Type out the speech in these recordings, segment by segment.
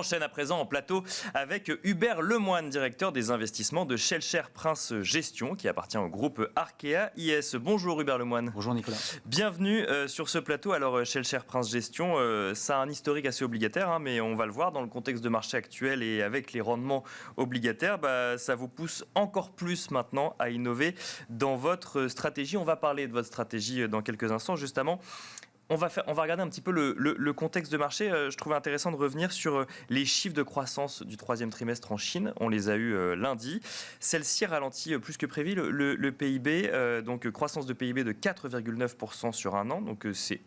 enchaîne à présent en plateau avec Hubert Lemoine, directeur des investissements de Shellshare Prince Gestion, qui appartient au groupe Arkea IS. Bonjour Hubert Lemoine. Bonjour Nicolas. Bienvenue sur ce plateau. Alors Shellshare Prince Gestion, ça a un historique assez obligataire, mais on va le voir dans le contexte de marché actuel et avec les rendements obligataires, ça vous pousse encore plus maintenant à innover dans votre stratégie. On va parler de votre stratégie dans quelques instants. Justement, on va regarder un petit peu le contexte de marché. Je trouvais intéressant de revenir sur les chiffres de croissance du troisième trimestre en Chine. On les a eus lundi. Celle-ci ralentit plus que prévu. Le PIB, donc croissance de PIB de 4,9% sur un an. Donc c'est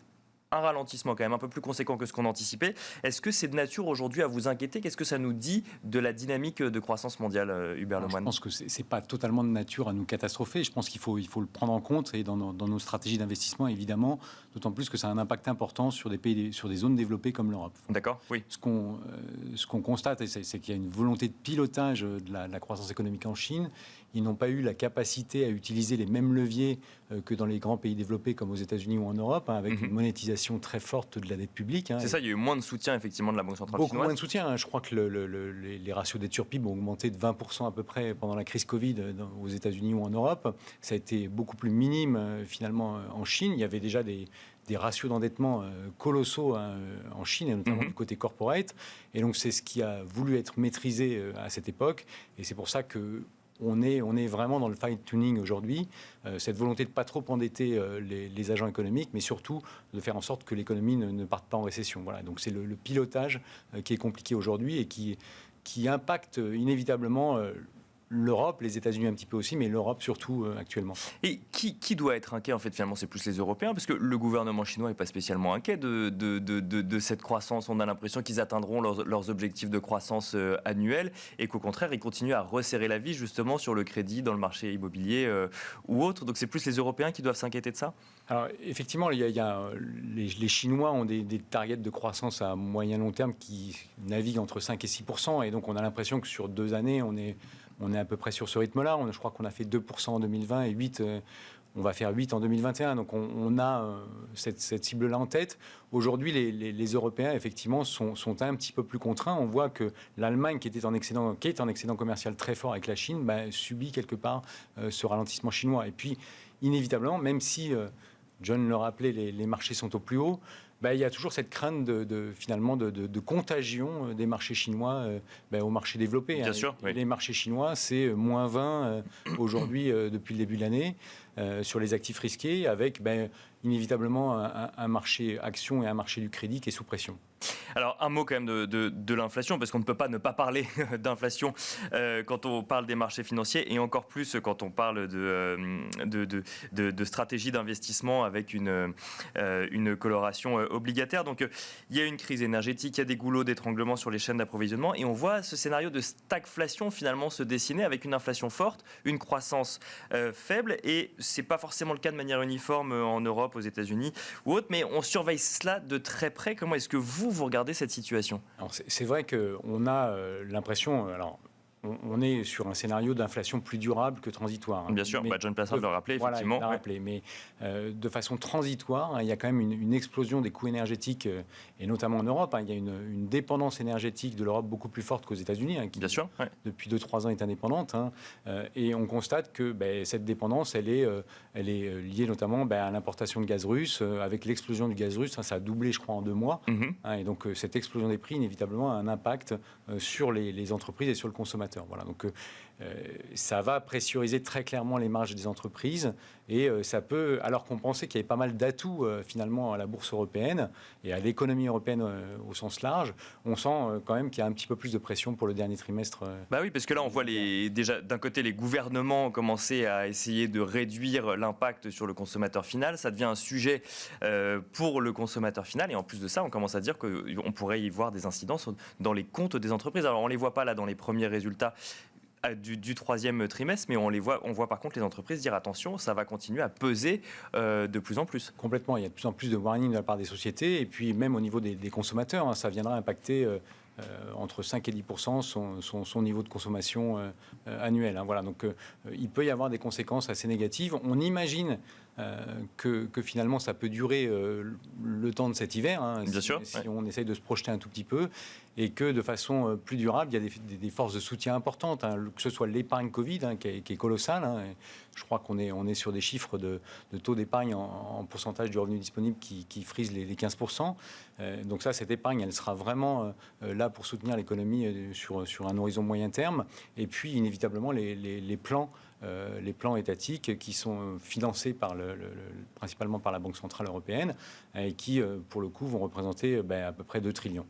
un ralentissement quand même un peu plus conséquent que ce qu'on anticipait. Est-ce que c'est de nature aujourd'hui à vous inquiéter? Qu'est-ce que ça nous dit de la dynamique de croissance mondiale, Hubert Lemoine? Je pense que ce n'est pas totalement de nature à nous catastropher. Je pense qu'il faut le prendre en compte et dans nos stratégies d'investissement, évidemment, d'autant plus que ça a un impact important sur des pays, sur des zones développées comme l'Europe. D'accord, oui. Ce qu'on constate, c'est qu'il y a une volonté de pilotage de la croissance économique en Chine. Ils n'ont pas eu la capacité à utiliser les mêmes leviers que dans les grands pays développés comme aux États-Unis ou en Europe, avec une monétisation très forte de la dette publique. C'est ça, il y a eu moins de soutien effectivement de la Banque centrale chinoise. Beaucoup moins de soutien. Je crois que les ratios dette sur PIB ont augmenté de 20% à peu près pendant la crise Covid aux États-Unis ou en Europe. Ça a été beaucoup plus minime finalement en Chine. Il y avait déjà des ratios d'endettement colossaux en Chine, et notamment du côté corporate. Et donc c'est ce qui a voulu être maîtrisé à cette époque. Et c'est pour ça que on est vraiment dans le fine-tuning aujourd'hui, cette volonté de ne pas trop endetter les agents économiques, mais surtout de faire en sorte que l'économie ne parte pas en récession. Voilà. Donc c'est le pilotage qui est compliqué aujourd'hui et qui impacte inévitablement l'Europe, les États-Unis un petit peu aussi, mais l'Europe surtout actuellement. Et qui doit être inquiet en fait finalement? C'est plus les Européens, parce que le gouvernement chinois n'est pas spécialement inquiet de cette croissance. On a l'impression qu'ils atteindront leurs objectifs de croissance annuels et qu'au contraire ils continuent à resserrer la vis justement sur le crédit dans le marché immobilier ou autre. Donc c'est plus les Européens qui doivent s'inquiéter de ça? Alors effectivement, les Chinois ont des targets de croissance à moyen long terme qui naviguent entre 5 et 6%, et donc on a l'impression que sur 2 années on est à peu près sur ce rythme-là. Je crois qu'on a fait 2% en 2020 et 8%. On va faire 8 en 2021. Donc on a cette cible-là en tête. Aujourd'hui, les Européens, effectivement, sont un petit peu plus contraints. On voit que l'Allemagne, qui est en excédent commercial très fort avec la Chine, subit quelque part ce ralentissement chinois. Et puis, inévitablement, même si, John le rappelait, les marchés sont au plus haut, il y a toujours cette crainte finalement de contagion des marchés chinois aux marchés développés. Bien sûr, oui. Les marchés chinois, c'est moins 20 aujourd'hui depuis le début de l'année sur les actifs risqués, avec inévitablement un marché action et un marché du crédit qui est sous pression. Alors un mot quand même de l'inflation, parce qu'on ne peut pas ne pas parler d'inflation quand on parle des marchés financiers, et encore plus quand on parle de stratégie d'investissement avec une coloration obligataire. Donc il y a une crise énergétique, il y a des goulots d'étranglement sur les chaînes d'approvisionnement, et on voit ce scénario de stagflation finalement se dessiner avec une inflation forte, une croissance faible, et c'est pas forcément le cas de manière uniforme en Europe, aux États-Unis ou autre, mais on surveille cela de très près. Comment est-ce que vous regardez cette situation? Alors c'est vrai qu'on a l'impression... On est sur un scénario d'inflation plus durable que transitoire. Bien sûr, John Plassard l'a rappelé, effectivement. Voilà, rappelé, mais de façon transitoire, il y a quand même une explosion des coûts énergétiques, et notamment en Europe. Il y a une dépendance énergétique de l'Europe beaucoup plus forte qu'aux États-Unis, qui, bien sûr, depuis 2-3 ans, est indépendante. Et on constate que cette dépendance, elle est liée notamment à l'importation de gaz russe. Avec l'explosion du gaz russe, ça a doublé, je crois, en 2 mois. Et donc, cette explosion des prix, inévitablement, a un impact sur les entreprises et sur le consommateur. Voilà, donc ça va pressuriser très clairement les marges des entreprises, et ça peut, alors qu'on pensait qu'il y avait pas mal d'atouts finalement à la bourse européenne et à l'économie européenne au sens large, on sent quand même qu'il y a un petit peu plus de pression pour le dernier trimestre. Oui, parce que là on voit déjà d'un côté les gouvernements commencer à essayer de réduire l'impact sur le consommateur final, ça devient un sujet pour le consommateur final, et en plus de ça on commence à dire qu'on pourrait y voir des incidences dans les comptes des entreprises. Alors on ne les voit pas là dans les premiers résultats du troisième trimestre, mais on voit par contre les entreprises dire attention, ça va continuer à peser de plus en plus. Complètement, il y a de plus en plus de warning de la part des sociétés, et puis même au niveau des consommateurs, ça viendra impacter entre 5 et 10% son niveau de consommation annuel. Voilà. Donc il peut y avoir des conséquences assez négatives. On imagine que finalement ça peut durer le temps de cet hiver, Bien sûr, si on essaye de se projeter un tout petit peu. et que de façon plus durable, il y a des forces de soutien importantes, que ce soit l'épargne Covid, qui est colossale. Je crois qu'on est sur des chiffres de taux d'épargne en pourcentage du revenu disponible qui frisent les 15%. Donc ça, cette épargne, elle sera vraiment là pour soutenir l'économie sur un horizon moyen terme. Et puis, inévitablement, les plans étatiques qui sont financés principalement par la Banque Centrale Européenne et qui, pour le coup, vont représenter à peu près 2 trillions.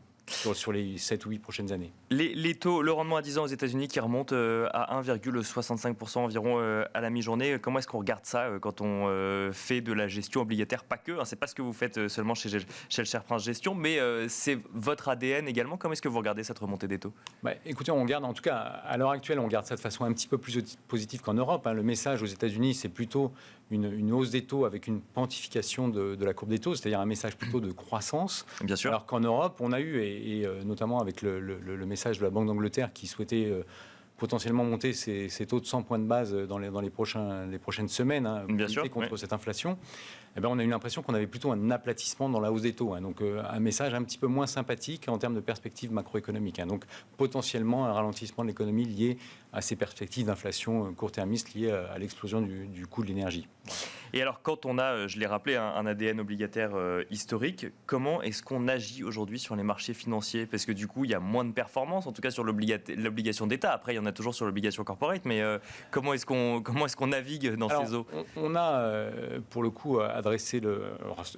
Sur les 7 ou 8 prochaines années. Les taux, le rendement à 10 ans aux États-Unis qui remonte à 1,65% environ à la mi-journée. Comment est-ce qu'on regarde ça quand on fait de la gestion obligataire? Pas que, c'est pas ce que vous faites seulement chez le Cher Prince Gestion, mais c'est votre ADN également. Comment est-ce que vous regardez cette remontée des taux? Écoutez, on regarde, en tout cas, à l'heure actuelle, on regarde ça de façon un petit peu plus positive qu'en Europe. Le message aux États-Unis, c'est plutôt une hausse des taux avec une quantification de la courbe des taux, c'est-à-dire un message plutôt de croissance. Bien sûr. Alors qu'en Europe, on a eu, et notamment avec le message de la Banque d'Angleterre qui souhaitait potentiellement monter ses taux de 100 points de base dans les prochaines semaines, pour lutter contre cette inflation, on a eu l'impression qu'on avait plutôt un aplatissement dans la hausse des taux. Donc un message un petit peu moins sympathique en termes de perspectives macroéconomiques. Donc potentiellement un ralentissement de l'économie lié à ces perspectives d'inflation court-termiste liées à l'explosion du coût de l'énergie. Et alors, quand on a, je l'ai rappelé, un ADN obligataire historique, comment est-ce qu'on agit aujourd'hui sur les marchés financiers? Parce que du coup, il y a moins de performance, en tout cas sur l'obligation d'État. Après, il y en a toujours sur l'obligation corporate, mais comment est-ce qu'on navigue dans ces eaux? On a, pour le coup, adressé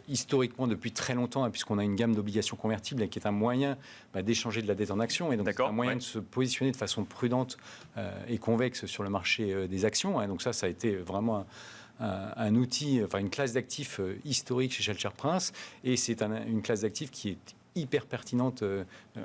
historiquement depuis très longtemps, puisqu'on a une gamme d'obligations convertibles qui est un moyen d'échanger de la dette en actions, et donc c'est un moyen de se positionner de façon prudente et convexe sur le marché des actions. Donc ça a été vraiment un outil, une classe d'actifs historique chez Cher Prince, et c'est une classe d'actifs qui est hyper pertinente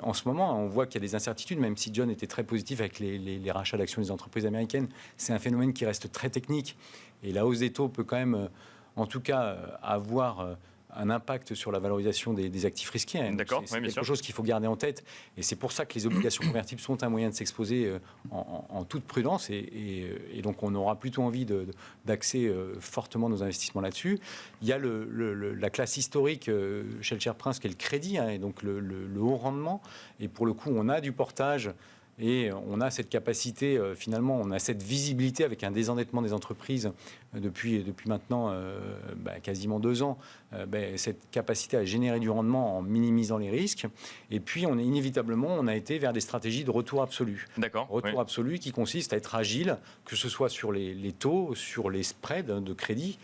en ce moment. On voit qu'il y a des incertitudes, même si John était très positif avec les rachats d'actions des entreprises américaines. C'est un phénomène qui reste très technique, et la hausse des taux peut quand même, en tout cas, avoir un impact sur la valorisation des actifs risqués. D'accord, c'est quelque chose qu'il faut garder en tête. Et c'est pour ça que les obligations convertibles sont un moyen de s'exposer en toute prudence. Et donc, on aura plutôt envie d'axer fortement nos investissements là-dessus. Il y a la classe historique chez le Cher Prince, qui est le crédit, et donc le haut rendement. Et pour le coup, on a du portage. Et on a cette capacité, finalement, on a cette visibilité avec un désendettement des entreprises depuis maintenant quasiment 2 ans, cette capacité à générer du rendement en minimisant les risques. Et puis, on a été vers des stratégies de retour absolu. D'accord. Retour absolu qui consiste à être agile, que ce soit sur les taux, sur les spreads de crédit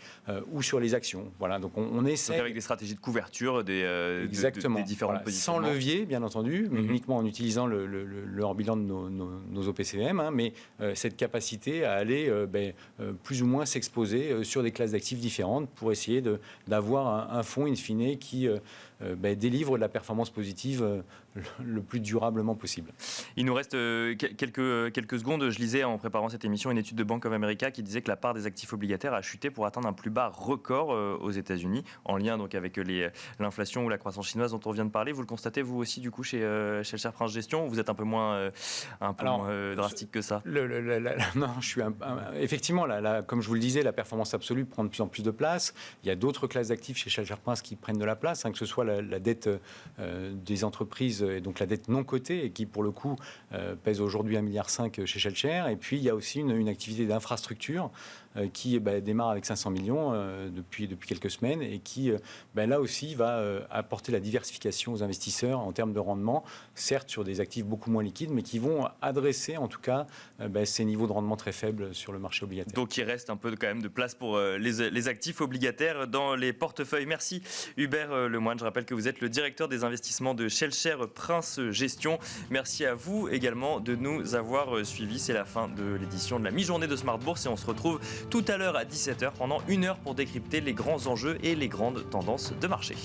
ou sur les actions. Voilà, donc on essaie... Donc avec des stratégies de couverture des différents positionnements. Sans levier, bien entendu, mais uniquement en utilisant le hors-bilan de nos OPCVM, mais cette capacité à aller plus ou moins s'exposer sur des classes d'actifs différentes pour essayer d'avoir un fonds in fine qui délivre de la performance positive le plus durablement possible. Il nous reste quelques secondes. Je lisais en préparant cette émission une étude de Bank of America qui disait que la part des actifs obligataires a chuté pour atteindre un plus bas record aux États-Unis, en lien donc avec l'inflation ou la croissance chinoise dont on vient de parler. Vous le constatez vous aussi du coup chez le Cher Prince Gestion, ou vous êtes un peu moins drastique que ça? Non, je suis effectivement comme je vous le disais, la performance absolue prend de plus en plus de place. Il y a d'autres classes d'actifs chez Cher Prince qui prennent de la place, que ce soit la dette des entreprises, et donc la dette non cotée, et qui pour le coup pèse aujourd'hui 1,5 milliard chez Cher. Et puis il y a aussi une activité d'infrastructure qui démarre avec 500 millions depuis quelques semaines, et qui là aussi va apporter la diversification aux investisseurs en termes de rendement, certes sur des actifs beaucoup moins liquides, mais qui vont adresser en tout cas ces niveaux de rendement très faibles sur le marché obligataire. Donc il reste un peu quand même de place pour les actifs obligataires dans les portefeuilles. Merci Hubert Lemoine. Je rappelle que vous êtes le directeur des investissements de Cher Prince Gestion. Merci à vous également de nous avoir suivis. C'est la fin de l'édition de la mi-journée de Smart Bourse, et on se retrouve tout à l'heure à 17h pendant 1 heure pour décrypter les grands enjeux et les grandes tendances de marché.